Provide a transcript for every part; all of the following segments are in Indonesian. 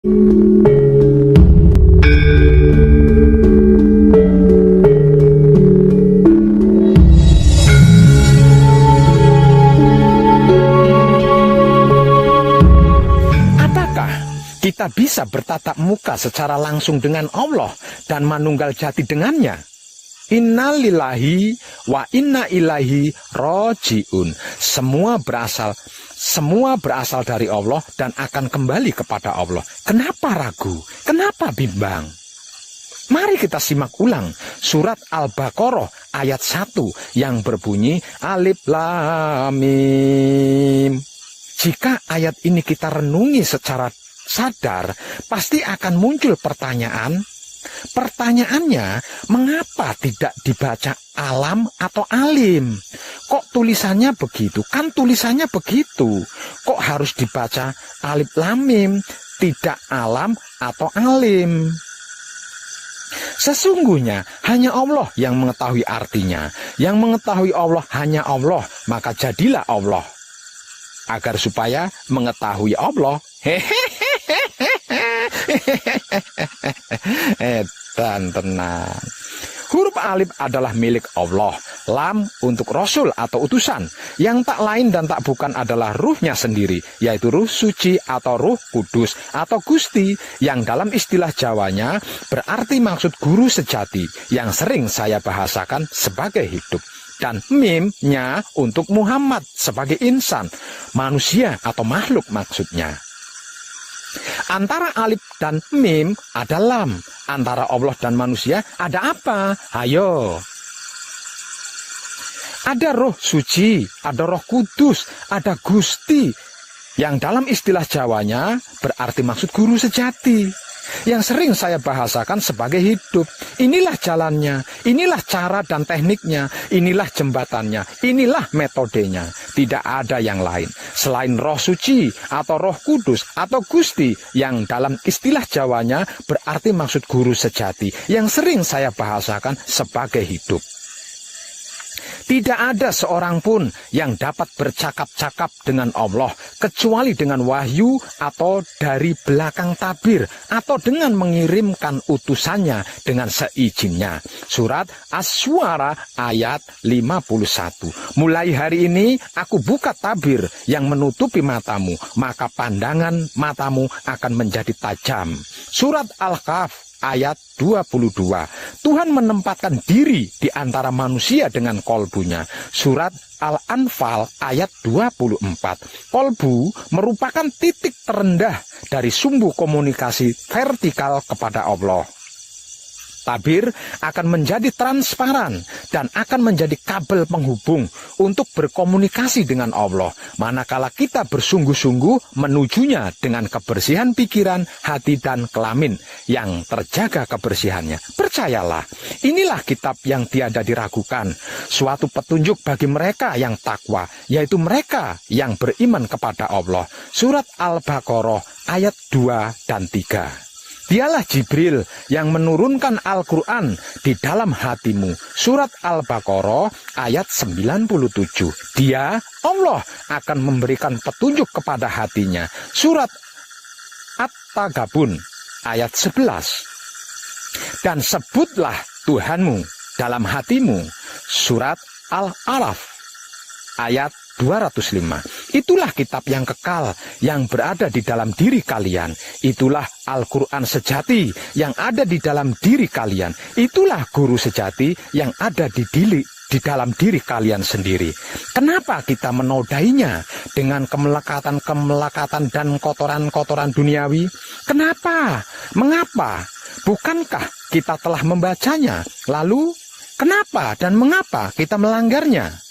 Kita bisa bertatap muka secara langsung dengan Allah dan manunggal jati dengannya. Innalillahi wa inna ilaihi rojiun. Semua berasal dari Allah dan akan kembali kepada Allah. Kenapa ragu? Kenapa bimbang? Mari kita simak ulang surat Al-Baqarah ayat 1 yang berbunyi Alif Lam Mim. Jika ayat ini kita renungi secara sadar, pasti akan muncul pertanyaan. Pertanyaannya, mengapa tidak dibaca alam atau alim? Kok tulisannya begitu? Kan tulisannya begitu. Kok harus dibaca alif lam mim, tidak alam atau alim? Sesungguhnya hanya Allah yang mengetahui artinya. Yang mengetahui Allah hanya Allah, maka jadilah Allah. Agar supaya mengetahui Allah, dan tenang. Huruf alif adalah milik Allah. Lam untuk Rasul atau utusan. Yang tak lain dan tak bukan adalah ruhnya sendiri, yaitu ruh suci atau ruh kudus atau Gusti, yang dalam istilah Jawanya berarti maksud guru sejati, yang sering saya bahasakan sebagai hidup. Dan mimnya untuk Muhammad sebagai insan, manusia atau makhluk maksudnya. Antara alif dan mim ada lam. Antara Allah dan manusia ada apa? Ayo. Ada roh suci, ada roh kudus, ada Gusti, yang dalam istilah Jawanya berarti maksud guru sejati, yang sering saya bahasakan sebagai hidup. Inilah jalannya, inilah cara dan tekniknya, inilah jembatannya, inilah metodenya. Tidak ada yang lain selain roh suci atau roh kudus atau Gusti, yang dalam istilah Jawanya berarti maksud guru sejati, yang sering saya bahasakan sebagai hidup. Tidak ada seorang pun yang dapat bercakap-cakap dengan Allah kecuali dengan wahyu atau dari belakang tabir atau dengan mengirimkan utusannya dengan seizinnya. Surat Asy-Syu'ara ayat 51. Mulai hari ini aku buka tabir yang menutupi matamu, maka pandangan matamu akan menjadi tajam. Surat Al-Kahf ayat 22. Tuhan menempatkan diri di antara manusia dengan kolbunya. Surat Al-Anfal ayat 24. Kolbu merupakan titik terendah dari sumbu komunikasi vertikal kepada Allah. Tabir akan menjadi transparan dan akan menjadi kabel penghubung untuk berkomunikasi dengan Allah, manakala kita bersungguh-sungguh menujunya dengan kebersihan pikiran, hati, dan kelamin yang terjaga kebersihannya. Percayalah, inilah kitab yang tiada diragukan, suatu petunjuk bagi mereka yang takwa, yaitu mereka yang beriman kepada Allah. Surat Al-Baqarah ayat 2 dan 3. Dialah Jibril yang menurunkan Al-Quran di dalam hatimu. Surat Al-Baqarah ayat 97. Dia, Allah, akan memberikan petunjuk kepada hatinya. Surat At-Tagabun ayat 11. Dan sebutlah Tuhanmu dalam hatimu. Surat Al-Araf ayat 205. Itulah kitab yang kekal yang berada di dalam diri kalian. Itulah Al-Quran sejati yang ada di dalam diri kalian. Itulah guru sejati yang ada di dalam diri kalian sendiri. Kenapa kita menodainya dengan kemelekatan-kemelekatan dan kotoran-kotoran duniawi? Kenapa? Mengapa? Bukankah kita telah membacanya? Lalu, kenapa dan mengapa kita melanggarnya?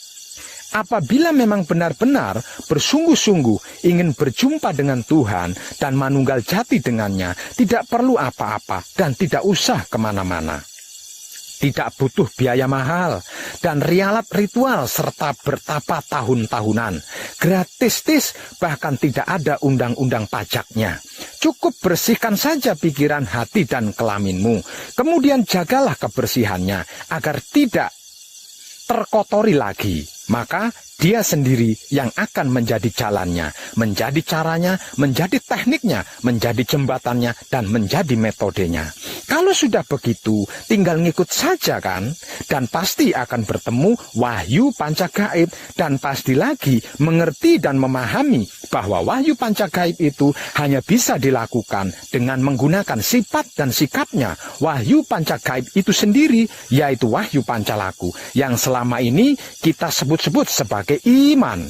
Apabila memang benar-benar bersungguh-sungguh ingin berjumpa dengan Tuhan dan manunggal jati dengannya, tidak perlu apa-apa dan tidak usah kemana-mana. Tidak butuh biaya mahal dan rialat ritual serta bertapa tahun-tahunan. Gratis, bahkan tidak ada undang-undang pajaknya. Cukup bersihkan saja pikiran, hati, dan kelaminmu. Kemudian jagalah kebersihannya agar tidak terkotori lagi. Maka Dia sendiri yang akan menjadi jalannya, menjadi caranya, menjadi tekniknya, menjadi jembatannya, dan menjadi metodenya. Kalau sudah begitu, tinggal ngikut saja kan? Dan pasti akan bertemu wahyu panca gaib, dan pasti lagi mengerti dan memahami bahwa wahyu panca gaib itu hanya bisa dilakukan dengan menggunakan sifat dan sikapnya wahyu panca gaib itu sendiri, yaitu wahyu pancalaku, yang selama ini kita sebut-sebut sebagai iman.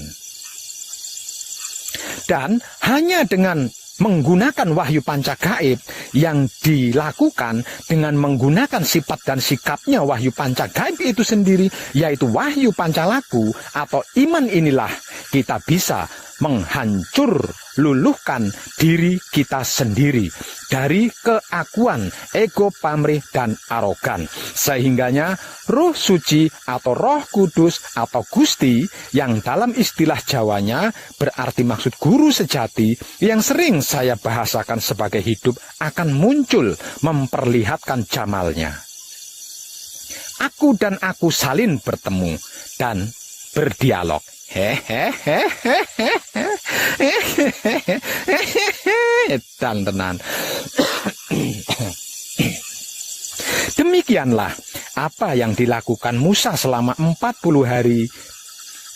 Dan hanya dengan menggunakan wahyu panca gaib yang dilakukan dengan menggunakan sifat dan sikapnya wahyu panca gaib itu sendiri, yaitu wahyu pancalaku atau iman, inilah kita bisa menghancur luluhkan diri kita sendiri dari keakuan, ego, pamrih, dan arogan. Sehingganya Roh Suci atau Roh Kudus atau Gusti, yang dalam istilah Jawanya berarti maksud guru sejati, yang sering saya bahasakan sebagai hidup, akan muncul memperlihatkan jamalnya. Aku dan aku salin bertemu dan berdialog. Tenan. Demikianlah apa yang dilakukan Musa selama 40 hari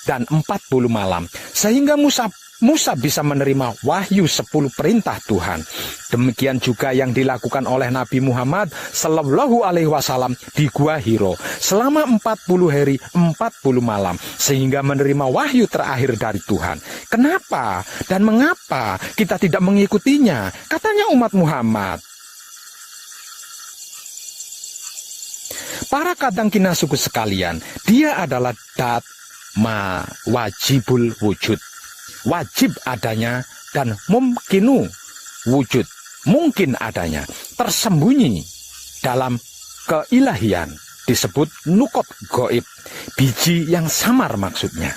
dan 40 malam, sehingga Musa bisa menerima wahyu 10 perintah Tuhan. Demikian juga yang dilakukan oleh Nabi Muhammad Sallallahu Alaihi Wasallam di Gua Hiro selama 40 hari 40 malam, sehingga menerima wahyu terakhir dari Tuhan. Kenapa dan mengapa kita tidak mengikutinya? Katanya umat Muhammad. Para kadang kina suku sekalian, dia adalah dat ma wajibul wujud, wajib adanya, dan mumkinu wujud, mungkin adanya, tersembunyi dalam keilahian, disebut nukot goib, biji yang samar maksudnya.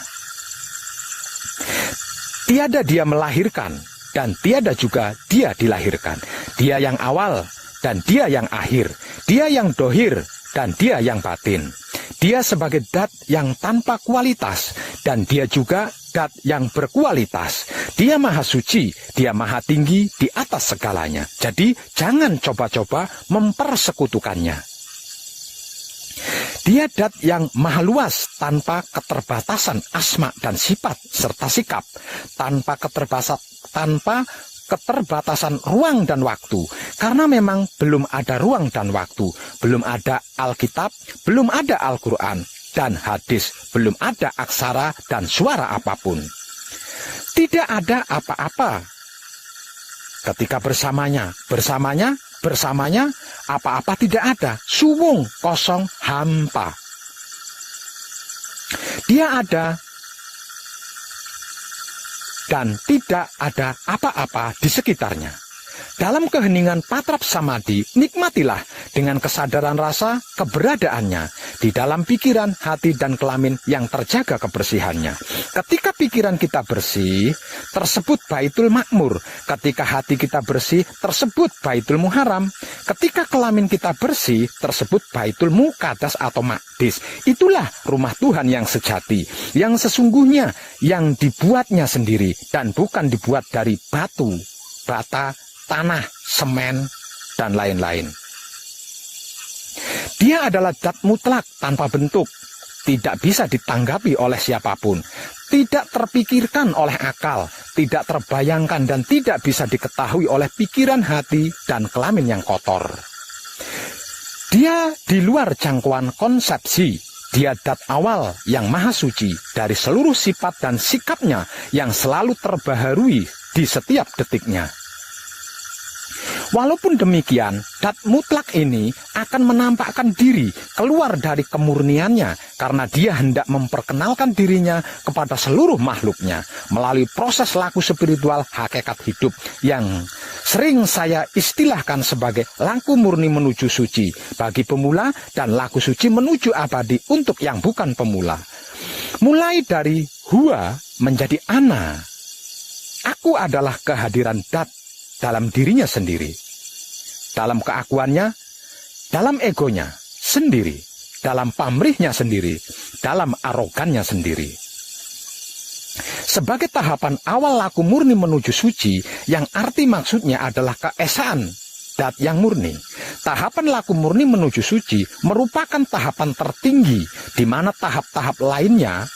Tiada dia melahirkan dan tiada juga dia dilahirkan. Dia yang awal dan dia yang akhir, dia yang dohir dan dia yang batin. Dia sebagai dat yang tanpa kualitas, dan dia juga dat yang berkualitas. Dia maha suci, dia maha tinggi di atas segalanya. Jadi jangan coba-coba mempersekutukannya. Dia dat yang maha luas, tanpa keterbatasan asma dan sifat serta sikap, tanpa keterbatasan ruang dan waktu, karena memang belum ada ruang dan waktu, belum ada Alkitab, belum ada Al-Quran dan hadis, belum ada aksara dan suara apapun. Tidak ada apa-apa ketika bersamanya, apa-apa tidak ada, suwung, kosong, hampa. Dia ada dan tidak ada apa-apa di sekitarnya. Dalam keheningan patrap samadhi, nikmatilah dengan kesadaran rasa keberadaannya di dalam pikiran, hati, dan kelamin yang terjaga kebersihannya. Ketika pikiran kita bersih, tersebut baitul makmur. Ketika hati kita bersih, tersebut baitul muharam. Ketika kelamin kita bersih, tersebut baitul muqaddas atau maqdis. Itulah rumah Tuhan yang sejati, yang sesungguhnya, yang dibuatnya sendiri dan bukan dibuat dari batu, bata, tanah, semen, dan lain-lain. Dia adalah zat mutlak tanpa bentuk, tidak bisa ditanggapi oleh siapapun, tidak terpikirkan oleh akal, tidak terbayangkan, dan tidak bisa diketahui oleh pikiran, hati, dan kelamin yang kotor. Dia di luar jangkauan konsepsi. Dia dat awal yang maha suci dari seluruh sifat dan sikapnya yang selalu terbaharui di setiap detiknya. Walaupun demikian, dat mutlak ini akan menampakkan diri keluar dari kemurniannya karena dia hendak memperkenalkan dirinya kepada seluruh makhluknya melalui proses laku spiritual hakikat hidup yang sering saya istilahkan sebagai laku murni menuju suci bagi pemula dan laku suci menuju abadi untuk yang bukan pemula. Mulai dari huwa menjadi ana. Aku adalah kehadiran dat dalam dirinya sendiri, dalam keakuannya, dalam egonya sendiri, dalam pamrihnya sendiri, dalam arogannya sendiri. Sebagai tahapan awal laku murni menuju suci, yang arti maksudnya adalah keesaan dat yang murni. Tahapan laku murni menuju suci merupakan tahapan tertinggi, di mana tahap-tahap lainnya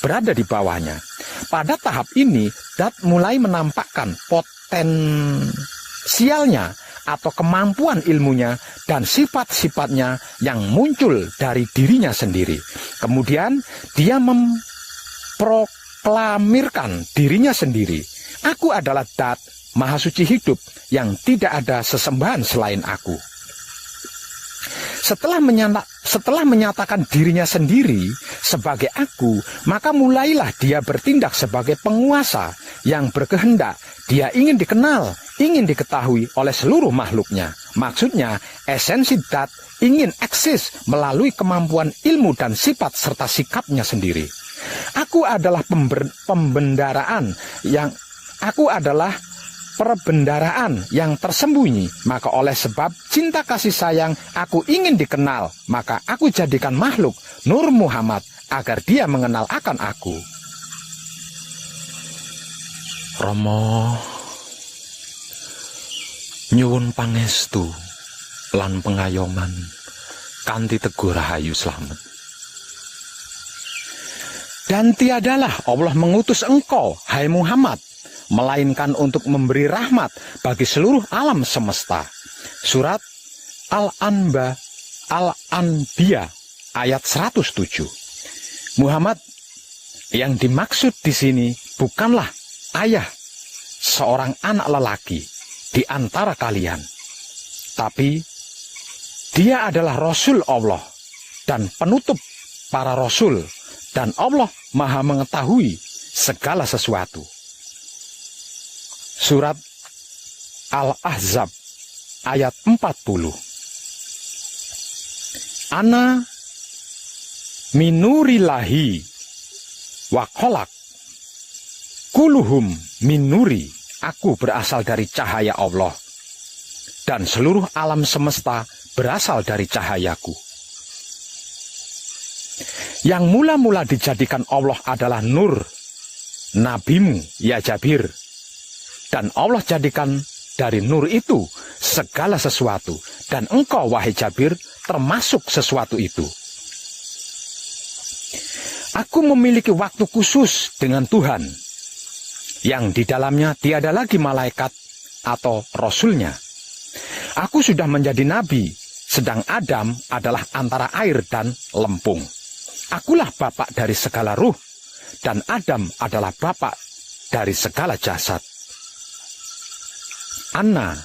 berada di bawahnya. Pada tahap ini, dat mulai menampakkan potensialnya atau kemampuan ilmunya dan sifat-sifatnya yang muncul dari dirinya sendiri. Kemudian dia memproklamirkan dirinya sendiri. Aku adalah Dat, Maha Suci hidup, yang tidak ada sesembahan selain aku. Setelah menyatakan dirinya sendiri sebagai aku, maka mulailah dia bertindak sebagai penguasa yang berkehendak. Dia ingin dikenal, ingin diketahui oleh seluruh makhluknya. Maksudnya, esensi Dat ingin eksis melalui kemampuan ilmu dan sifat serta sikapnya sendiri. Aku adalah perbendaraan yang tersembunyi. Maka oleh sebab cinta kasih sayang aku ingin dikenal, maka aku jadikan makhluk Nur Muhammad agar dia mengenal akan aku. Rama nyuwun pangestu lan pengayoman kanthi Teguh Rahayu Slamet. Dan tiadalah Allah mengutus engkau, hai Muhammad, melainkan untuk memberi rahmat bagi seluruh alam semesta. Surat Al-Anbiya ayat 107. Muhammad yang dimaksud di sini bukanlah ayah seorang anak lelaki di antara kalian, tapi dia adalah Rasul Allah dan penutup para Rasul, dan Allah Maha mengetahui segala sesuatu. Surat Al-Ahzab ayat 40. Ana minurillahi wa kholak kuluhum minuri. Aku berasal dari cahaya Allah, dan seluruh alam semesta berasal dari cahayaku. Yang mula-mula dijadikan Allah adalah Nur, nabimu, ya Jabir. Dan Allah jadikan dari Nur itu segala sesuatu, dan engkau, wahai Jabir, termasuk sesuatu itu. Aku memiliki waktu khusus dengan Tuhan, yang di dalamnya tiada lagi malaikat atau rasulnya. Aku sudah menjadi nabi, sedang Adam adalah antara air dan lempung. Akulah bapak dari segala ruh, dan Adam adalah bapak dari segala jasad. Anna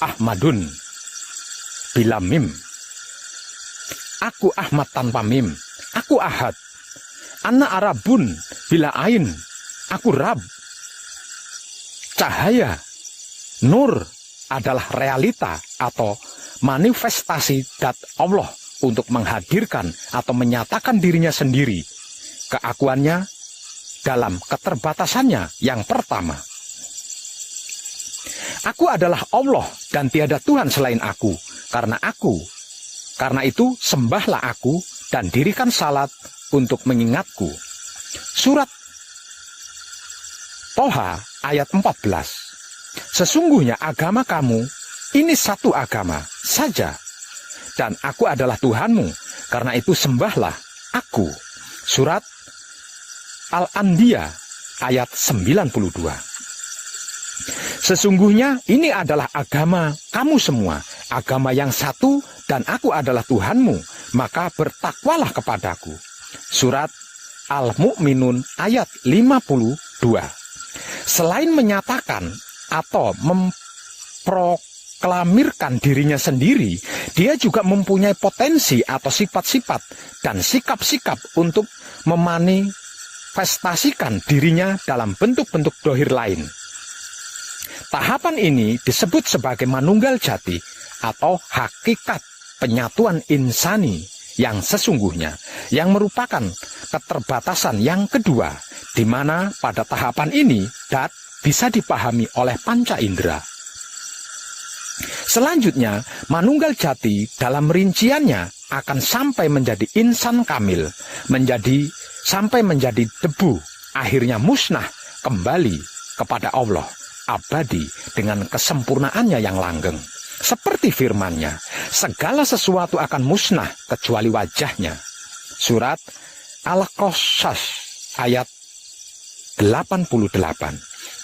Ahmadun bila mim. Aku Ahmad tanpa mim. Aku Ahad. Anna Arabun bila ain. Aku Rab. Cahaya, Nur adalah realita atau manifestasi Dat Allah untuk menghadirkan atau menyatakan dirinya sendiri, keakuannya dalam keterbatasannya yang pertama. Aku adalah Allah dan tiada Tuhan selain aku. Karena itu sembahlah aku dan dirikan salat untuk mengingatku. Surat Toha ayat 14. Sesungguhnya agama kamu ini satu agama saja, dan aku adalah Tuhanmu, karena itu sembahlah aku. Surat Al-Anbiya ayat 92. Sesungguhnya ini adalah agama kamu semua, agama yang satu, dan aku adalah Tuhanmu, maka bertakwalah kepadaku. Surat Al-Mu'minun ayat 52. Selain menyatakan atau memproklamirkan dirinya sendiri, dia juga mempunyai potensi atau sifat-sifat dan sikap-sikap untuk memanifestasikan dirinya dalam bentuk-bentuk dohir lain. Tahapan ini disebut sebagai manunggal jati atau hakikat penyatuan insani yang sesungguhnya, yang merupakan keterbatasan yang kedua, di mana pada tahapan ini Dat bisa dipahami oleh panca indera. Selanjutnya, manunggal jati dalam rinciannya akan sampai menjadi insan kamil, sampai menjadi debu akhirnya musnah kembali kepada Allah, abadi dengan kesempurnaannya yang langgeng. Seperti firman-Nya, segala sesuatu akan musnah kecuali wajah-Nya. Surat Al-Qasas ayat 88.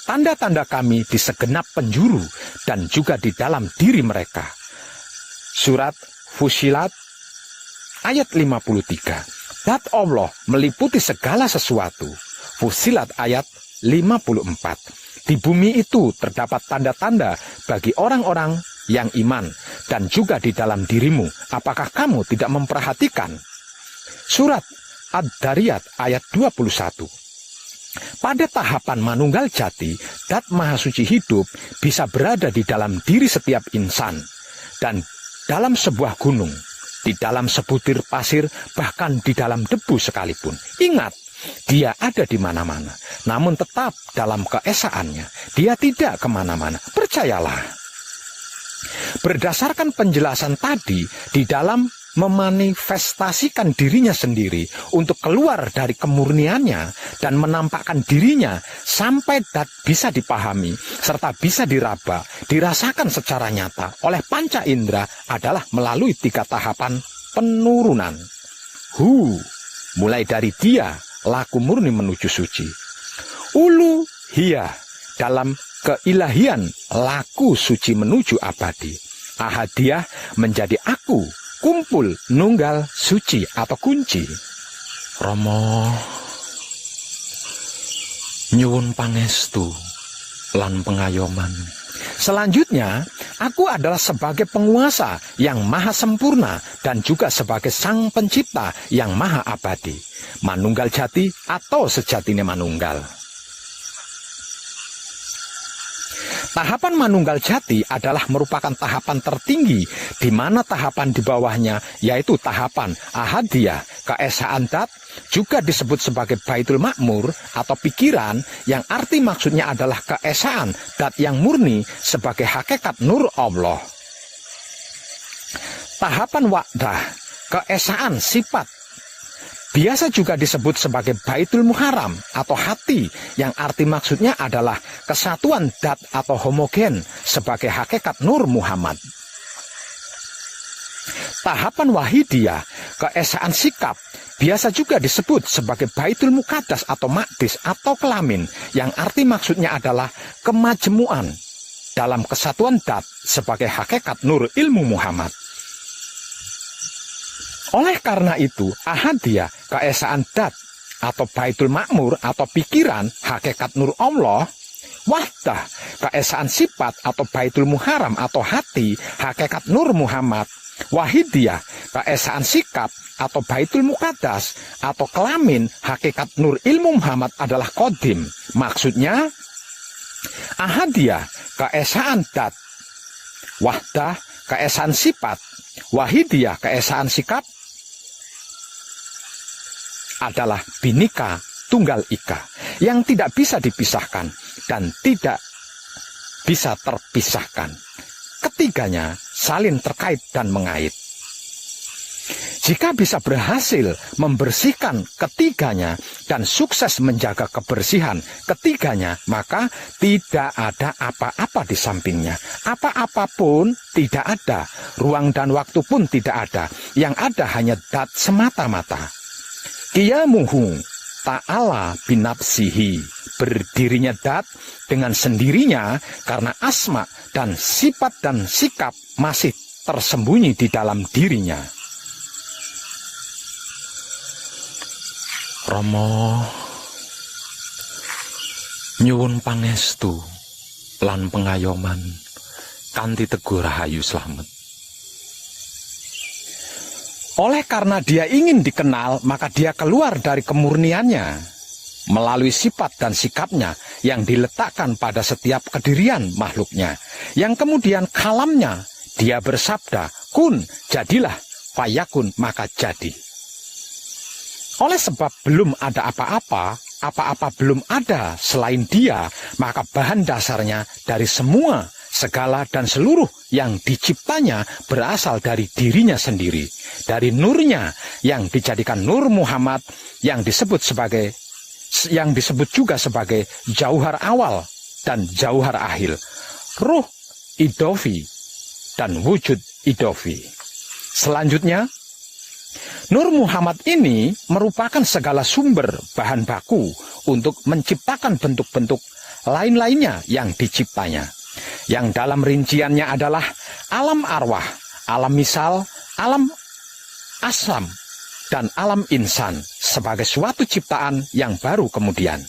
Tanda-tanda kami di segenap penjuru dan juga di dalam diri mereka. Surat Fusilat ayat 53. Dat Allah meliputi segala sesuatu. Fusilat ayat 54. Di bumi itu terdapat tanda-tanda bagi orang-orang yang iman dan juga di dalam dirimu. Apakah kamu tidak memperhatikan? Surat Ad-Dariyat ayat 21. Pada tahapan manunggal jati, Dat Maha Suci hidup bisa berada di dalam diri setiap insan dan dalam sebuah gunung, di dalam sebutir pasir, bahkan di dalam debu sekalipun. Ingat, Dia ada di mana-mana, namun tetap dalam keesaannya. Dia tidak kemana-mana. Percayalah. Berdasarkan penjelasan tadi, di dalam memanifestasikan dirinya sendiri untuk keluar dari kemurniannya dan menampakkan dirinya sampai Dat bisa dipahami serta bisa diraba, dirasakan secara nyata oleh panca indera adalah melalui 3 tahapan penurunan. Mulai dari Dia, laku murni menuju suci. Uluhiyah, dalam keilahian, laku suci menuju abadi. Ahadiyah, menjadi aku, kumpul, nunggal, suci atau kunci. Rama nyuwun pangestu lan pengayoman. Selanjutnya, aku adalah sebagai penguasa yang maha sempurna dan juga sebagai sang pencipta yang maha abadi. Manunggal jati atau sejatine manunggal. Tahapan manunggal jati adalah merupakan tahapan tertinggi, di mana tahapan di bawahnya yaitu tahapan ahadiyah, keesaan Dat, juga disebut sebagai Baitul Makmur atau pikiran, yang arti maksudnya adalah keesaan Dat yang murni sebagai hakikat nur Allah. Tahapan wa'dah, keesaan sifat, biasa juga disebut sebagai Baitul Muharram atau hati, yang arti maksudnya adalah kesatuan Dat atau homogen sebagai hakikat Nur Muhammad. Tahapan Wahidiyah, keesaan sikap, biasa juga disebut sebagai Baitul Muqaddas atau Maqdis atau kelamin, yang arti maksudnya adalah kemajemuan dalam kesatuan Dat sebagai hakikat Nur Ilmu Muhammad. Oleh karena itu, ahadiyah, keesaan Dat atau Baitul Makmur atau pikiran, hakikat nur Allah. Wahdah, keesaan sifat atau Baitul Muharram atau hati, hakikat nur Muhammad. Wahidiyah, keesaan sikap atau Baitul Muqaddas atau kelamin, hakikat nur ilmu Muhammad adalah Qadim. Maksudnya, ahadiyah, keesaan Dat. Wahdah, keesaan sifat. Wahidiyah, keesaan sikap adalah binika tunggal ika yang tidak bisa dipisahkan dan tidak bisa terpisahkan. Ketiganya saling terkait dan mengait. Jika bisa berhasil membersihkan ketiganya dan sukses menjaga kebersihan ketiganya, maka tidak ada apa-apa di sampingnya. Apa-apa pun tidak ada, ruang dan waktu pun tidak ada. Yang ada hanya Dat semata-mata. Qiyamuhu ta'ala binafsihi, berdirinya Dat dengan sendirinya karena asma dan sifat dan sikap masih tersembunyi di dalam dirinya. Rama nyuwun pangestu lan pengayoman kanthi Teguh Rahayu Slamet. Oleh karena Dia ingin dikenal, maka Dia keluar dari kemurniannya melalui sifat dan sikapnya yang diletakkan pada setiap kedirian makhluknya, yang kemudian kalamnya Dia bersabda, kun, jadilah, fayakun, maka jadi. Oleh sebab belum ada apa-apa, apa-apa belum ada selain Dia, maka bahan dasarnya dari semua, segala dan seluruh yang diciptanya berasal dari dirinya sendiri, dari nurnya yang dijadikan Nur Muhammad yang disebut sebagai yang disebut juga sebagai jauhar awal dan jauhar akhir, ruh idofi dan wujud idofi. Selanjutnya, Nur Muhammad ini merupakan segala sumber bahan baku untuk menciptakan bentuk-bentuk lain-lainnya yang diciptanya, yang dalam rinciannya adalah alam arwah, alam misal, alam aslam, dan alam insan sebagai suatu ciptaan yang baru kemudian.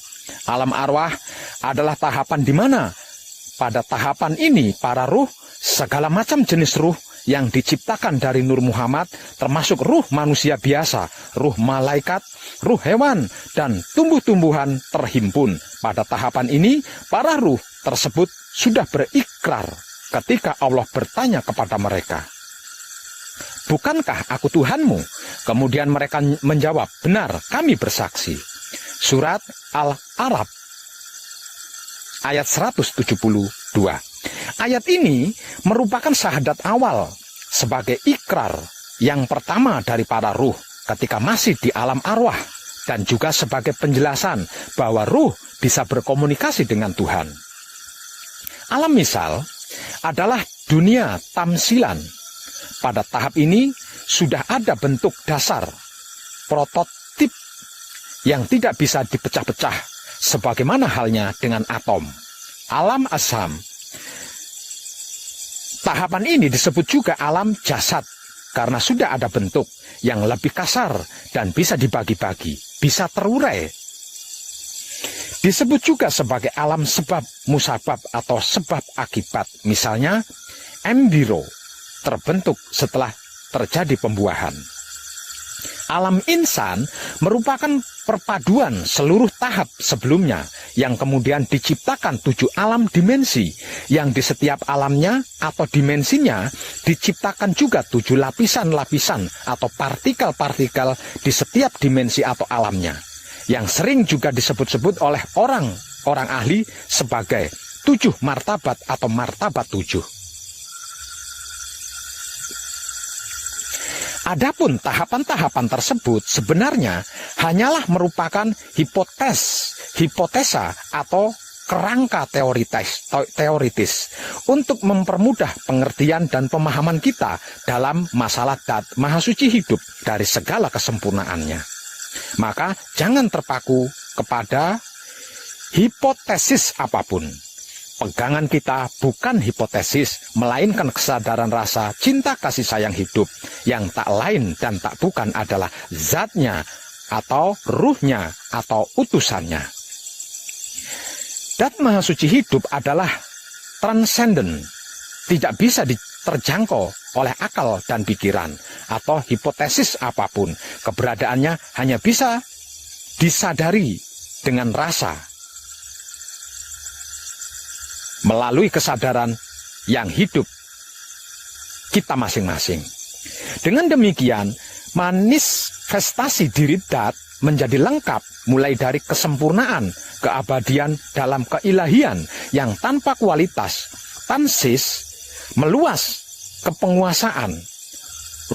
Alam arwah adalah tahapan di mana pada tahapan ini para ruh, segala macam jenis ruh yang diciptakan dari Nur Muhammad, termasuk ruh manusia biasa, ruh malaikat, ruh hewan, dan tumbuh-tumbuhan terhimpun. Pada tahapan ini, para ruh tersebut sudah berikrar ketika Allah bertanya kepada mereka, "Bukankah aku Tuhanmu?" Kemudian mereka menjawab, "Benar, kami bersaksi." Surat Al-Araf ayat 172. Ayat ini merupakan syahadat awal sebagai ikrar yang pertama dari para ruh ketika masih di alam arwah, dan juga sebagai penjelasan bahwa ruh bisa berkomunikasi dengan Tuhan. Alam misal adalah dunia tamsilan. Pada tahap ini sudah ada bentuk dasar prototip yang tidak bisa dipecah-pecah, sebagaimana halnya dengan atom. Alam asam, tahapan ini disebut juga alam jasad, karena sudah ada bentuk yang lebih kasar dan bisa dibagi-bagi, bisa terurai. Disebut juga sebagai alam sebab musabab atau sebab akibat. Misalnya, embrio terbentuk setelah terjadi pembuahan. Alam insan merupakan perpaduan seluruh tahap sebelumnya yang kemudian diciptakan 7 alam dimensi, yang di setiap alamnya atau dimensinya diciptakan juga 7 lapisan-lapisan atau partikel-partikel di setiap dimensi atau alamnya, yang sering juga disebut-sebut oleh orang ahli sebagai 7 martabat atau martabat 7. Adapun tahapan-tahapan tersebut sebenarnya hanyalah merupakan hipotesa atau kerangka teoritis untuk mempermudah pengertian dan pemahaman kita dalam masalah dat Maha Suci hidup dari segala kesempurnaannya. Maka jangan terpaku kepada hipotesis apapun. Pegangan kita bukan hipotesis, melainkan kesadaran rasa cinta kasih sayang hidup yang tak lain dan tak bukan adalah zatnya atau ruhnya atau utusannya. Dat Maha Suci hidup adalah transenden, tidak bisa terjangkau oleh akal dan pikiran atau hipotesis apapun. Keberadaannya hanya bisa disadari dengan rasa, melalui kesadaran yang hidup kita masing-masing. Dengan demikian, manifestasi diri dat menjadi lengkap, mulai dari kesempurnaan, keabadian dalam keilahian yang tanpa kualitas, tansis, meluas kepenguasaan,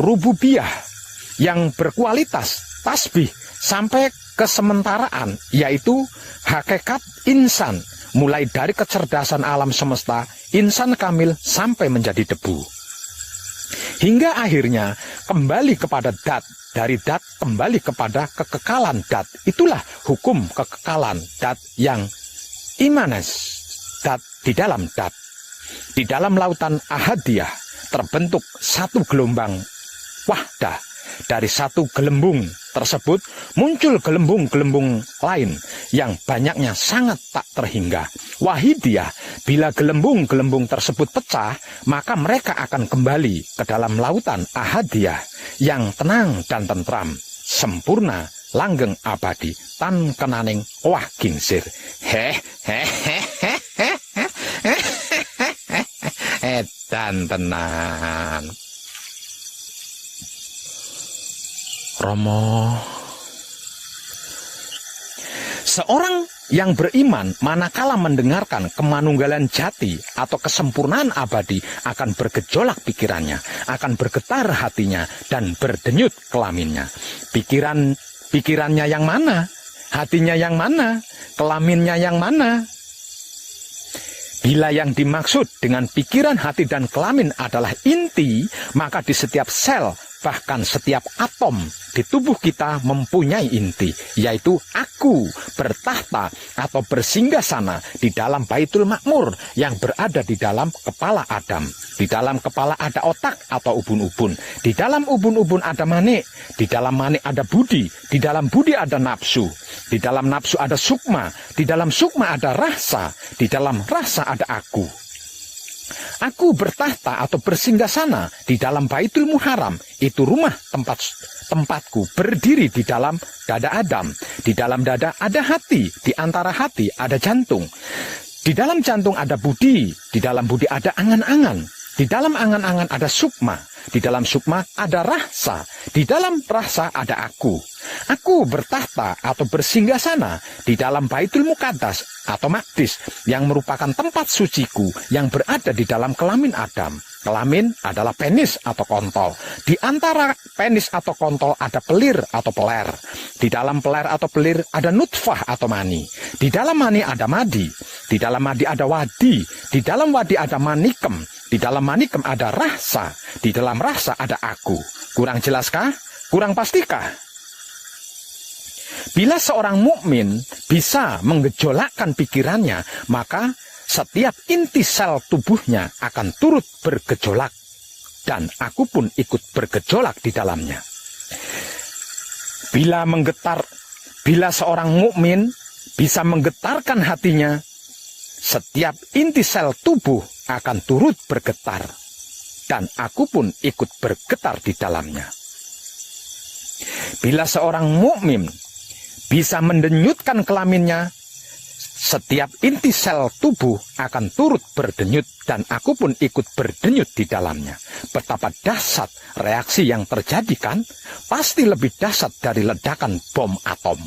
rububiyah yang berkualitas, tasbih, sampai kesementaraan, yaitu hakikat insan, mulai dari kecerdasan alam semesta, insan kamil sampai menjadi debu. Hingga akhirnya kembali kepada dat, dari dat kembali kepada kekekalan dat. Itulah hukum kekekalan dat yang imanes, dat di dalam dat. Di dalam lautan ahadiyah terbentuk satu gelombang wahdah. Dari satu gelembung tersebut muncul gelembung-gelembung lain yang banyaknya sangat tak terhingga. Wahidiyah, bila gelembung-gelembung tersebut pecah, maka mereka akan kembali ke dalam lautan ahadiyah yang tenang dan tentram, sempurna, langgeng abadi, tan kenaning wah gingsir. Edan tenan. Romo, seorang yang beriman manakala mendengarkan kemanunggalan jati atau kesempurnaan abadi akan bergejolak pikirannya, akan bergetar hatinya, dan berdenyut kelaminnya. Pikirannya yang mana? Hatinya yang mana? Kelaminnya yang mana? Bila yang dimaksud dengan pikiran, hati, dan kelamin adalah inti, maka di setiap sel, bahkan setiap atom di tubuh kita mempunyai inti, yaitu aku bertahta atau bersinggasana di dalam Baitul Makmur yang berada di dalam kepala Adam. Di dalam kepala ada otak atau ubun-ubun. Di dalam ubun-ubun ada manik. Di dalam manik ada budi. Di dalam budi ada nafsu. Di dalam nafsu ada sukma. Di dalam sukma ada rasa. Di dalam rasa ada aku. Aku bertahta atau bersinggasana di dalam Baitul Muharram. Itu rumah tempatku berdiri di dalam dada Adam. Di dalam dada ada hati. Di antara hati ada jantung. Di dalam jantung ada budi. Di dalam budi ada angan-angan. Di dalam angan-angan ada sukma. Di dalam sukma ada rasa. Di dalam rasa ada aku. Aku bertahta atau bersinggasana di dalam Baitul Muqaddas atau Maqdis yang merupakan tempat suciku yang berada di dalam kelamin Adam. Kelamin adalah penis atau kontol. Di antara penis atau kontol ada pelir atau peler. Di dalam peler atau pelir ada nutfah atau mani. Di dalam mani ada madi. Di dalam madi ada wadi. Di dalam wadi ada manikem. Di dalam manikem ada rasa. Di dalam rasa ada aku. Kurang jelaskah? Kurang pastikah? Bila seorang mukmin bisa menggejolakkan pikirannya, maka setiap inti sel tubuhnya akan turut bergejolak. Dan aku pun ikut bergejolak di dalamnya. Bila seorang mukmin bisa menggetarkan hatinya, setiap inti sel tubuh akan turut bergetar. Dan aku pun ikut bergetar di dalamnya. Bila seorang mukmin bisa mendenyutkan kelaminnya, setiap inti sel tubuh akan turut berdenyut dan aku pun ikut berdenyut di dalamnya. Betapa dahsyat reaksi yang terjadi kan? Pasti lebih dahsyat dari ledakan bom atom.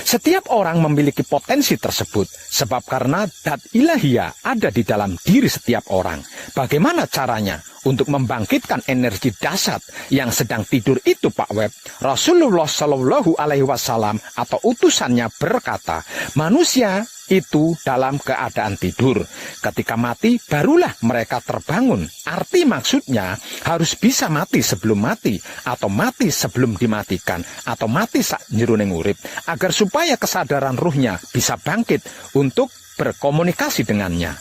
Setiap orang memiliki potensi tersebut sebab karena dat ilahiyah ada di dalam diri setiap orang. Bagaimana caranya untuk membangkitkan energi dahsyat yang sedang tidur itu, Pak Web? Rasulullah Shallallahu Alaihi Wasallam atau utusannya berkata, manusia itu dalam keadaan tidur. Ketika mati, barulah mereka terbangun. Arti maksudnya harus bisa mati sebelum mati, atau mati sebelum dimatikan, atau mati sak nyeruning urip, agar supaya kesadaran ruhnya bisa bangkit untuk berkomunikasi dengannya.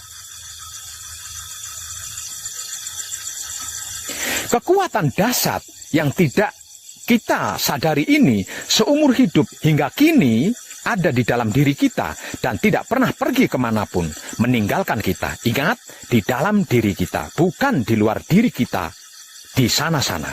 Kekuatan dahsyat yang tidak kita sadari ini seumur hidup hingga kini ada di dalam diri kita dan tidak pernah pergi kemanapun meninggalkan kita. Ingat, di dalam diri kita, bukan di luar diri kita, di sana-sana.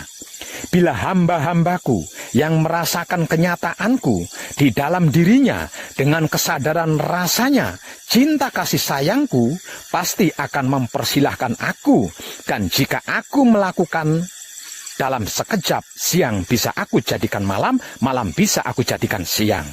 Bila hamba-hambaku yang merasakan kenyataanku di dalam dirinya dengan kesadaran rasanya, cinta kasih sayangku pasti akan mempersilahkan aku. Dan jika aku melakukan dalam sekejap, siang bisa aku jadikan malam, malam bisa aku jadikan siang.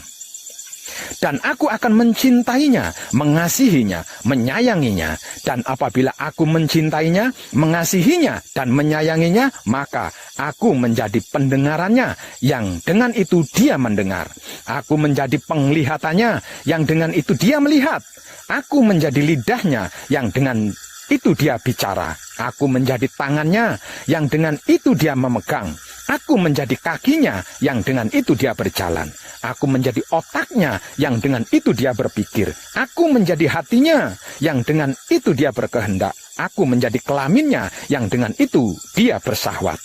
Dan aku akan mencintainya, mengasihinya, menyayanginya. Dan apabila aku mencintainya, mengasihinya, dan menyayanginya, maka aku menjadi pendengarannya, yang dengan itu dia mendengar. Aku menjadi penglihatannya, yang dengan itu dia melihat. Aku menjadi lidahnya, yang dengan itu dia bicara. Aku menjadi tangannya, yang dengan itu dia memegang. Aku menjadi kakinya, yang dengan itu dia berjalan. Aku menjadi otaknya, yang dengan itu dia berpikir. Aku menjadi hatinya, yang dengan itu dia berkehendak. Aku menjadi kelaminnya, yang dengan itu dia bersahwat.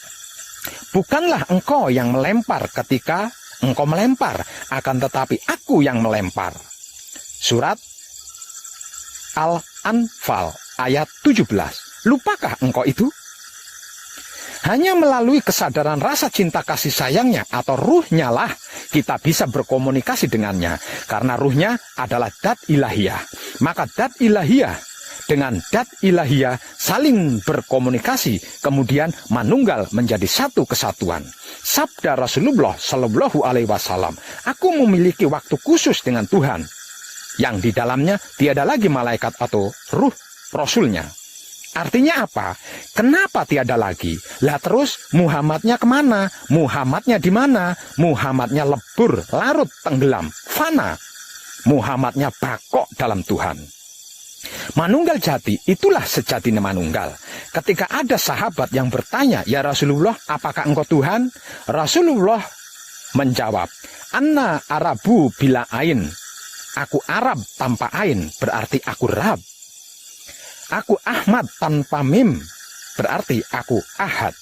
Bukanlah engkau yang melempar ketika engkau melempar, akan tetapi aku yang melempar. Surat Al-Anfal ayat 17. Lupakah engkau itu? Hanya melalui kesadaran rasa cinta kasih sayangnya atau ruhnya lah kita bisa berkomunikasi dengannya. Karena ruhnya adalah dat ilahiyah. Maka dat ilahiyah dengan dat ilahiyah saling berkomunikasi, kemudian manunggal menjadi satu kesatuan. Sabda Rasulullah Shallallahu Alaihi Wasallam, aku memiliki waktu khusus dengan Tuhan, yang di dalamnya tiada lagi malaikat atau ruh Rasulnya. Artinya apa? Kenapa tiada lagi? Lah terus Muhammadnya kemana? Muhammadnya di mana? Muhammadnya lebur, larut, tenggelam, fana. Muhammadnya bakok dalam Tuhan. Manunggal jati, itulah sejatinya manunggal. Ketika ada sahabat yang bertanya, "Ya Rasulullah, apakah engkau Tuhan?" Rasulullah menjawab, "Anna Arabu bila ain." Aku Arab tanpa ain, berarti aku Rab. Aku Ahmad tanpa mim, berarti aku Ahad.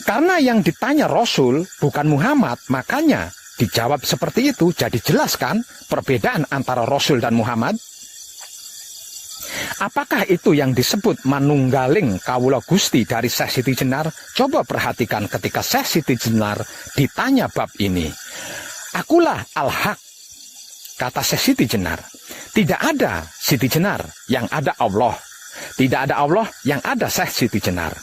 Karena yang ditanya Rasul bukan Muhammad, makanya dijawab seperti itu. Jadi jelas kan perbedaan antara Rasul dan Muhammad? Apakah itu yang disebut manunggaling kawula Gusti dari Syekh Siti Jenar? Coba perhatikan ketika Syekh Siti Jenar ditanya bab ini. Akulah Al-Haq, kata Syekh Siti Jenar. Tidak ada Siti Jenar, yang ada Allah. Tidak ada Allah, yang ada Syekh Siti Jenar.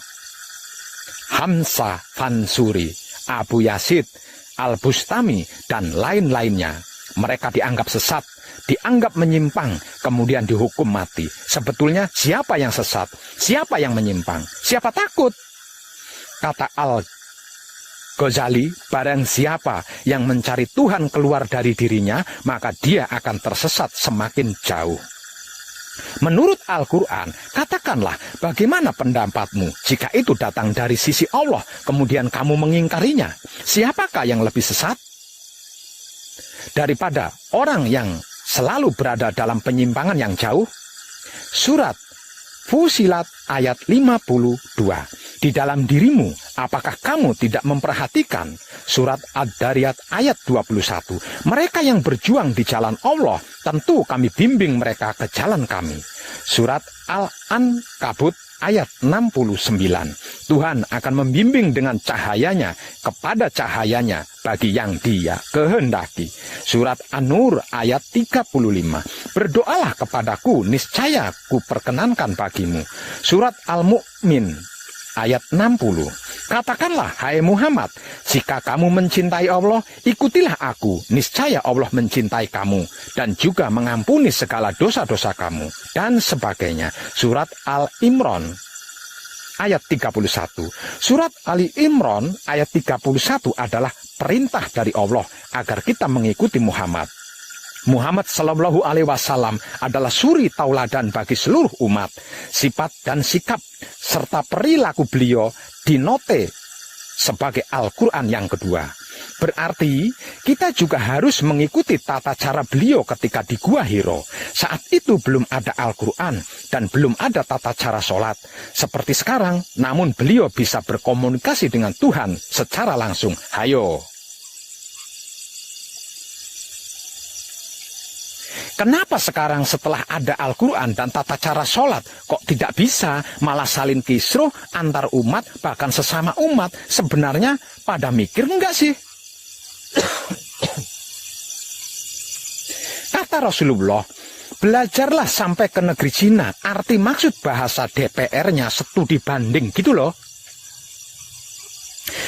Hamzah Fansuri, Abu Yazid, Al-Bustami, dan lain-lainnya. Mereka dianggap sesat, dianggap menyimpang, kemudian dihukum mati. Sebetulnya siapa yang sesat? Siapa yang menyimpang? Siapa takut? Kata Al-Ghazali, barang siapa yang mencari Tuhan keluar dari dirinya, maka dia akan tersesat semakin jauh. Menurut Al-Quran, katakanlah bagaimana pendapatmu jika itu datang dari sisi Allah, kemudian kamu mengingkarinya. Siapakah yang lebih sesat daripada orang yang selalu berada dalam penyimpangan yang jauh? Surat Fusilat ayat 52. Di dalam dirimu, apakah kamu tidak memperhatikan? Surat Ad-Dariyat ayat 21. Mereka yang berjuang di jalan Allah, tentu kami bimbing mereka ke jalan kami. Surat Al-Ankabut ayat 69. Tuhan akan membimbing dengan cahayanya kepada cahayanya bagi yang dia kehendaki. Surat An-Nur ayat 35. Berdoalah kepadaku, niscaya ku perkenankan bagimu. Surat Al-Mu'min ayat 60. Katakanlah, hai Muhammad, jika kamu mencintai Allah, ikutilah aku, niscaya Allah mencintai kamu dan juga mengampuni segala dosa-dosa kamu, dan sebagainya. Surat Al-Imran ayat 31. Surat Ali Imran ayat 31 adalah perintah dari Allah agar kita mengikuti Muhammad. Muhammad Sallallahu Alaihi Wasallam adalah suri tauladan bagi seluruh umat. Sifat dan sikap serta perilaku beliau dinote sebagai Al-Quran yang kedua. Berarti kita juga harus mengikuti tata cara beliau ketika di Gua Hiro. Saat itu belum ada Al-Quran dan belum ada tata cara sholat seperti sekarang. Namun beliau bisa berkomunikasi dengan Tuhan secara langsung. Hayo. Kenapa sekarang setelah ada Al-Quran dan tata cara sholat kok tidak bisa, malah salin kisruh antar umat, bahkan sesama umat? Sebenarnya pada mikir enggak sih? Kata Rasulullah, belajarlah sampai ke negeri Cina. Arti maksud bahasa DPR-nya studi banding gitu loh.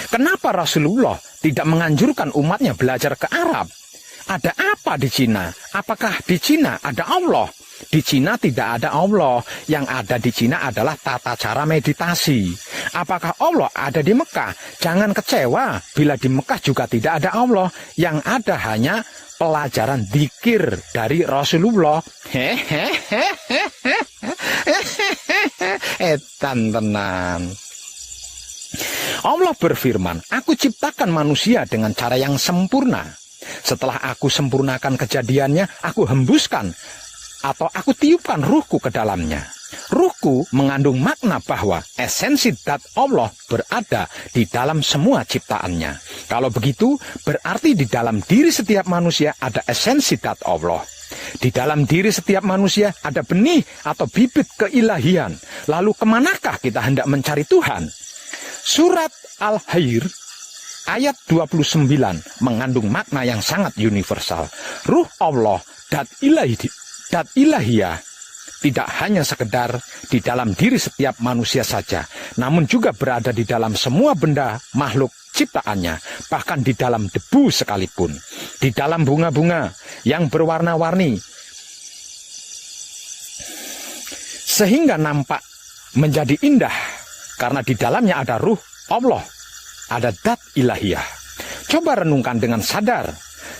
Kenapa Rasulullah tidak menganjurkan umatnya belajar ke Arab? Ada apa di Cina? Apakah di Cina ada Allah? Di Cina tidak ada Allah. Yang ada di Cina adalah tata cara meditasi. Apakah Allah ada di Mekah? Jangan kecewa bila di Mekah juga tidak ada Allah. Yang ada hanya pelajaran dzikir dari Rasulullah. Edan tenan. Allah berfirman, aku ciptakan manusia dengan cara yang sempurna. Setelah aku sempurnakan kejadiannya, aku hembuskan atau aku tiupkan ruhku ke dalamnya. Ruhku mengandung makna bahwa esensi zat Allah berada di dalam semua ciptaannya. Kalau begitu, berarti di dalam diri setiap manusia ada esensi zat Allah. Di dalam diri setiap manusia ada benih atau bibit keilahian. Lalu kemanakah kita hendak mencari Tuhan? Surat Al-Hayr ayat 29 mengandung makna yang sangat universal. Ruh Allah, dat ilahiyah, tidak hanya sekedar di dalam diri setiap manusia saja, namun juga berada di dalam semua benda makhluk ciptaannya, bahkan di dalam debu sekalipun, di dalam bunga-bunga yang berwarna-warni, sehingga nampak menjadi indah karena di dalamnya ada ruh Allah, ada dat ilahiyah. Coba renungkan dengan sadar.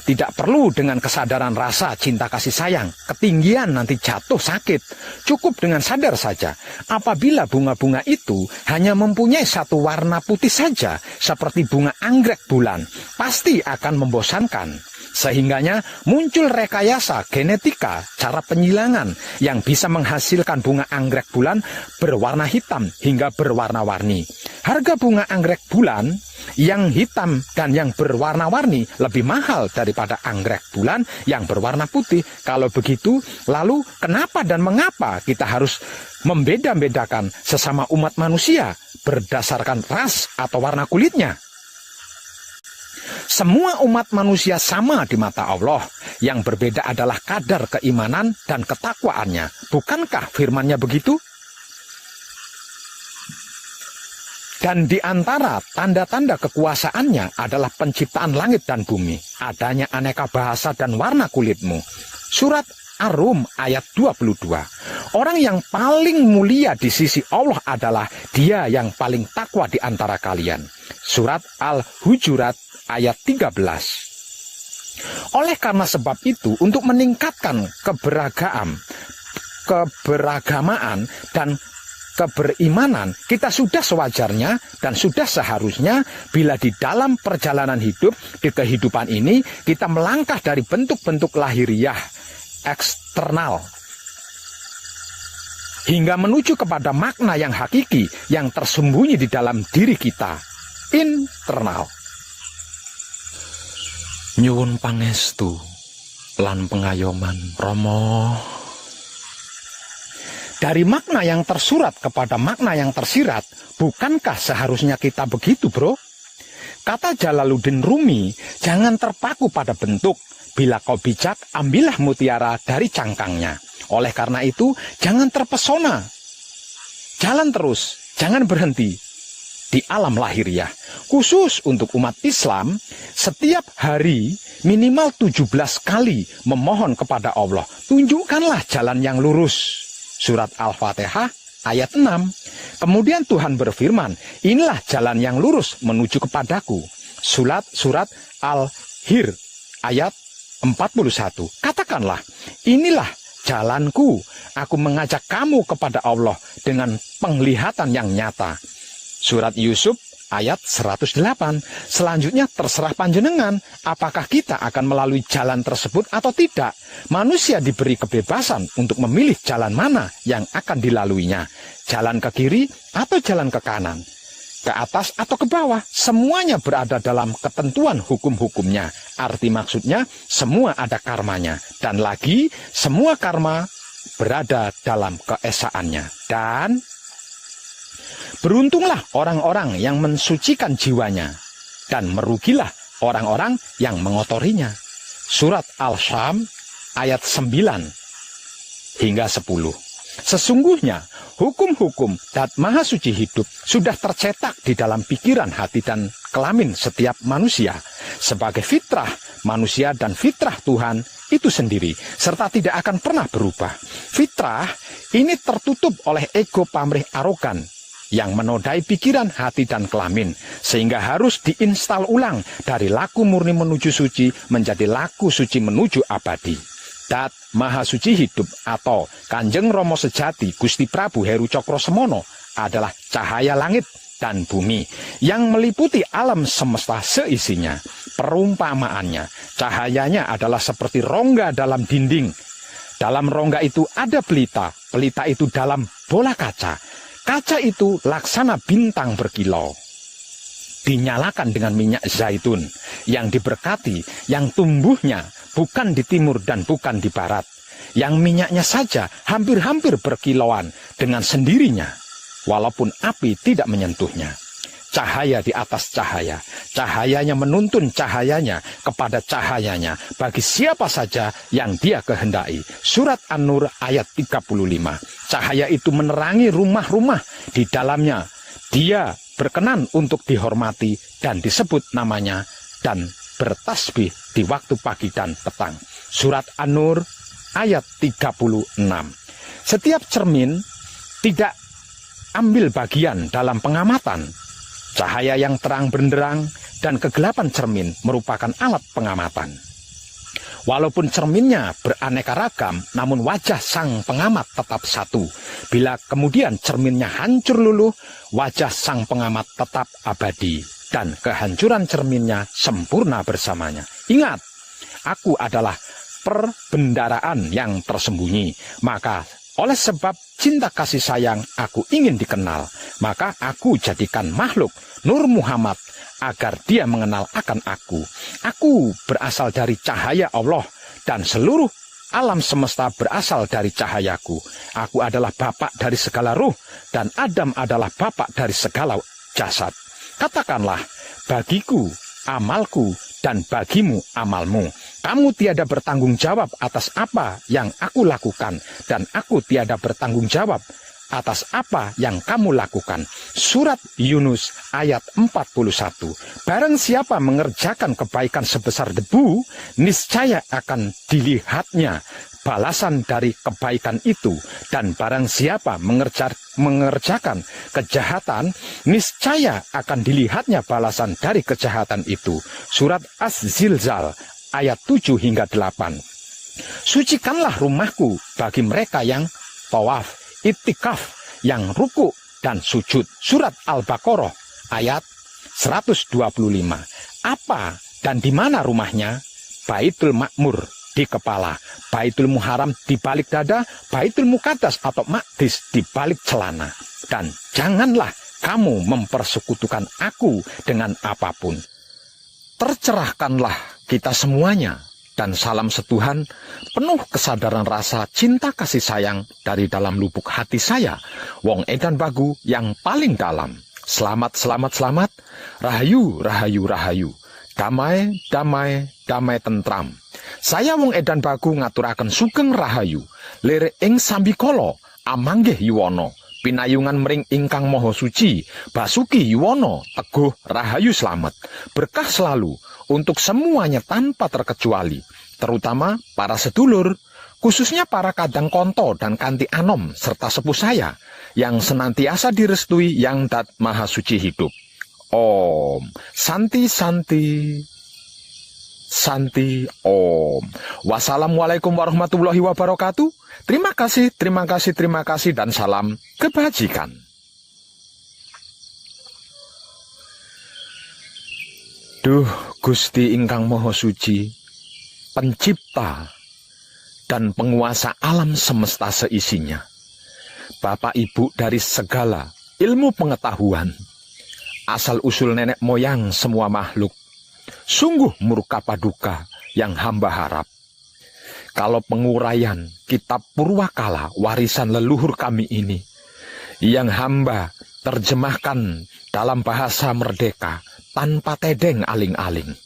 Tidak perlu dengan kesadaran rasa cinta kasih sayang, ketinggian nanti jatuh sakit. Cukup dengan sadar saja, apabila bunga-bunga itu hanya mempunyai satu warna putih saja, seperti bunga anggrek bulan, pasti akan membosankan. Sehingganya muncul rekayasa genetika, cara penyilangan yang bisa menghasilkan bunga anggrek bulan berwarna hitam hingga berwarna-warni. Harga bunga anggrek bulan yang hitam dan yang berwarna-warni lebih mahal daripada anggrek bulan yang berwarna putih. Kalau begitu, lalu kenapa dan mengapa kita harus membeda-bedakan sesama umat manusia berdasarkan ras atau warna kulitnya? Semua umat manusia sama di mata Allah. Yang berbeda adalah kadar keimanan dan ketakwaannya. Bukankah firman-Nya begitu? Dan di antara tanda-tanda kekuasaannya adalah penciptaan langit dan bumi, adanya aneka bahasa dan warna kulitmu. Surat Ar-Rum ayat 22. Orang yang paling mulia di sisi Allah adalah dia yang paling takwa di antara kalian. Surat Al-Hujurat ayat 13. Oleh karena sebab itu, untuk meningkatkan keberagamaan dan keberimanan, kita sudah sewajarnya dan sudah seharusnya bila di dalam perjalanan hidup, di kehidupan ini, kita melangkah dari bentuk-bentuk lahiriah eksternal hingga menuju kepada makna yang hakiki yang tersembunyi di dalam diri kita, internal. Nyuwun pangestu lan pengayoman Rama. Dari makna yang tersurat kepada makna yang tersirat, bukankah seharusnya kita begitu, bro? Kata Jalaluddin Rumi, jangan terpaku pada bentuk. Bila kau bijak, ambillah mutiara dari cangkangnya. Oleh karena itu, jangan terpesona. Jalan terus, jangan berhenti di alam lahiriah. Khusus untuk umat Islam, setiap hari minimal 17 kali memohon kepada Allah, tunjukkanlah jalan yang lurus. Surat Al-Fatihah ayat 6. Kemudian Tuhan berfirman, inilah jalan yang lurus menuju kepadaku. Surat Al-Hir ayat 41. Katakanlah, inilah jalanku. Aku mengajak kamu kepada Allah dengan penglihatan yang nyata. Surat Yusuf ayat 108. Selanjutnya terserah panjenengan, apakah kita akan melalui jalan tersebut atau tidak. Manusia diberi kebebasan untuk memilih jalan mana yang akan dilaluinya. Jalan ke kiri atau jalan ke kanan, ke atas atau ke bawah. Semuanya berada dalam ketentuan hukum-hukumnya. Arti maksudnya, semua ada karmanya. Dan lagi, semua karma berada dalam keesaannya. Dan beruntunglah orang-orang yang mensucikan jiwanya, dan merugilah orang-orang yang mengotorinya. Surat Al-Syam ayat 9 hingga 10. Sesungguhnya hukum-hukum dat Maha Suci hidup sudah tercetak di dalam pikiran, hati, dan kelamin setiap manusia sebagai fitrah manusia dan fitrah Tuhan itu sendiri, serta tidak akan pernah berubah. Fitrah ini tertutup oleh ego pamrih arogan yang menodai pikiran, hati, dan kelamin, sehingga harus diinstal ulang dari laku murni menuju suci menjadi laku suci menuju abadi. Dat Maha Suci hidup atau Kanjeng Rama sejati Gusti Prabu Heru Cokrosemono adalah cahaya langit dan bumi yang meliputi alam semesta seisinya. Perumpamaannya, cahayanya adalah seperti rongga dalam dinding. Dalam rongga itu ada pelita, pelita itu dalam bola kaca. Kaca itu laksana bintang berkilau. Dinyalakan dengan minyak zaitun yang diberkati, yang tumbuhnya bukan di timur dan bukan di barat. Yang minyaknya saja hampir-hampir berkilauan dengan sendirinya, walaupun api tidak menyentuhnya. Cahaya di atas cahaya, cahayanya menuntun cahayanya kepada cahayanya bagi siapa saja yang dia kehendaki. Surat An-Nur ayat 35. Cahaya itu menerangi rumah-rumah di dalamnya. Dia berkenan untuk dihormati dan disebut namanya dan bertasbih di waktu pagi dan petang. Surat An-Nur ayat 36. Setiap cermin tidak ambil bagian dalam pengamatan. Cahaya yang terang benderang dan kegelapan cermin merupakan alat pengamatan. Walaupun cerminnya beraneka ragam, namun wajah sang pengamat tetap satu. Bila kemudian cerminnya hancur luluh, wajah sang pengamat tetap abadi. Dan kehancuran cerminnya sempurna bersamanya. Ingat, aku adalah perbendaraan yang tersembunyi. Maka oleh sebab cinta kasih sayang aku ingin dikenal, maka aku jadikan makhluk Nur Muhammad agar dia mengenal akan aku. Aku berasal dari cahaya Allah dan seluruh alam semesta berasal dari cahayaku. Aku adalah bapak dari segala ruh dan Adam adalah bapak dari segala jasad. Katakanlah, bagiku amalku dan bagimu amalmu. Kamu tiada bertanggung jawab atas apa yang aku lakukan dan aku tiada bertanggung jawab atas apa yang kamu lakukan. Surat Yunus ayat 41. Barang siapa mengerjakan kebaikan sebesar debu, niscaya akan dilihatnya balasan dari kebaikan itu. Dan barang siapa mengerjakan kejahatan, niscaya akan dilihatnya balasan dari kejahatan itu. Surat Az-Zilzal ayat 7 hingga 8. Sucikanlah rumahku bagi mereka yang tawaf, itikaf, yang ruku dan sujud. Surat Al-Baqarah ayat 125. Apa dan di mana rumahnya? Baitul Ma'mur di kepala, Baitul Muharram di balik dada, Baitul Muqaddas atau Maqdis di balik celana. Dan janganlah kamu mempersekutukan aku dengan apapun. Tercerahkanlah kita semuanya. Dan salam setuhan, penuh kesadaran rasa cinta kasih sayang dari dalam lubuk hati saya, Wong Edan Bagu yang paling dalam. Selamat, selamat, selamat, rahayu, rahayu, rahayu, damai, damai, damai tentram. Saya Wong Edan Bagu ngaturaken sugeng rahayu, lirik ing sambikala, amanggih yuwana, pinayungan mring ingkang moho suci, Basuki Yuwono, teguh rahayu slamet, berkah selalu untuk semuanya tanpa terkecuali, terutama para sedulur, khususnya para kadang konto dan kanti anom, serta sepuh saya, yang senantiasa direstui yang dat maha suci hidup. Om, Santi, Santi, Santi, Om. Wassalamualaikum warahmatullahi wabarakatuh. Terima kasih, terima kasih, terima kasih, dan salam kebajikan. Duh Gusti ingkang Maha Suci, pencipta dan penguasa alam semesta seisinya, Bapak Ibu dari segala ilmu pengetahuan, asal-usul nenek moyang semua makhluk, sungguh murka paduka yang hamba harap. Kalau penguraian kitab Purwakala warisan leluhur kami ini, yang hamba terjemahkan dalam bahasa merdeka, tanpa tedeng aling-aling,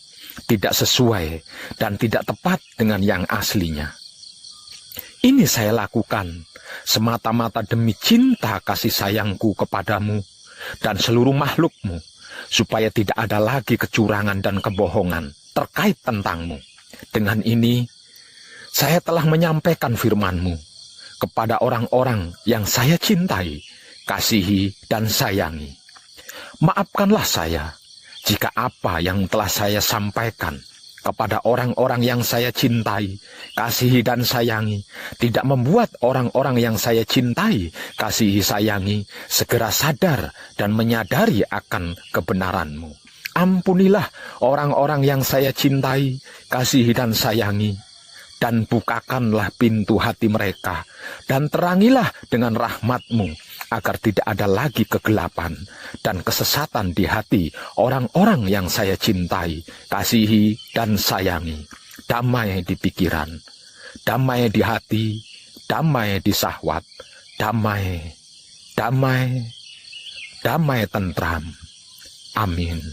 tidak sesuai dan tidak tepat dengan yang aslinya. Ini saya lakukan semata-mata demi cinta kasih sayangku kepadamu dan seluruh makhlukmu, supaya tidak ada lagi kecurangan dan kebohongan terkait tentangmu. Dengan ini, saya telah menyampaikan firman-Mu kepada orang-orang yang saya cintai, kasihi, dan sayangi. Maafkanlah saya jika apa yang telah saya sampaikan kepada orang-orang yang saya cintai, kasihi, dan sayangi tidak membuat orang-orang yang saya cintai, kasihi, sayangi segera sadar dan menyadari akan kebenaran-Mu. Ampunilah orang-orang yang saya cintai, kasihi, dan sayangi, dan bukakanlah pintu hati mereka, dan terangilah dengan rahmat-Mu, agar tidak ada lagi kegelapan dan kesesatan di hati orang-orang yang saya cintai, kasihi, dan sayangi. Damai di pikiran, damai di hati, damai di syahwat, damai, damai, damai tentram. Amin.